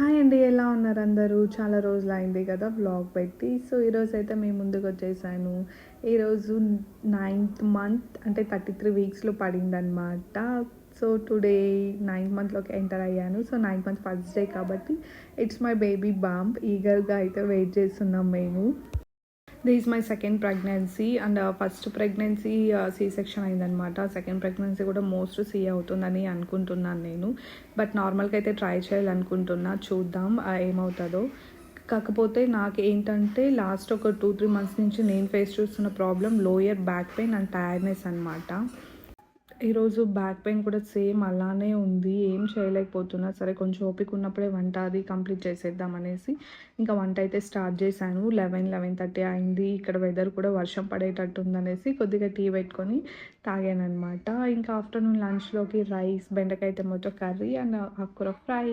Hi అండి. ఎలా ఉన్నారు అందరూ? చాలా రోజులయింది కదా వ్లాగ్ పెట్టి. సో, ఈరోజైతే మీ ముందుకొచ్చేసాను. ఈరోజు 9th మంత్ అంటే 33 వీక్స్‌లో పడిందనమాట. సో, టుడే 9th మంత్‌లోకి ఎంటర్ అయ్యాను. So, 9th month first day కాబట్టి ఇట్స్ మై బేబీ బంప్. ఈగర్‌గా అయితే వెయిట్ చేస్తున్నాం మేము. This is my second pregnancy and first pregnancy C section అయిందనమాట. సెకండ్ ప్రెగ్నెన్సీ కూడా మోస్ట్ సి అవుతుందని అనుకుంటున్నాను నేను. బట్ నార్మల్గా అయితే ట్రై చేయాలనుకుంటున్నా. చూద్దాం ఏమవుతుందో. కాకపోతే నాకు ఏంటంటే లాస్ట్ ఒక 2-3 మంత్స్ నుంచి నేను ఫేస్ చేస్తున్న problem lower back pain and tiredness అనమాట. ఈరోజు బ్యాక్ పెయిన్ కూడా సేమ్ అలానే ఉంది. ఏం చేయలేకపోతున్నా. సరే కొంచెం ఓపిక ఉన్నప్పుడే వంట అది కంప్లీట్ చేసేద్దాం అనేసి ఇంకా వంట అయితే స్టార్ట్ చేశాను. 11:30 అయింది. ఇక్కడ వెదర్ కూడా వర్షం పడేటట్టు ఉందనేసి కొద్దిగా టీ పెట్టుకొని తాగాననమాట. ఇంకా ఆఫ్టర్నూన్ లంచ్‌లోకి రైస్, బెండకాయ టమాటో కర్రీ అండ్ ఆకుకూర ఫ్రై.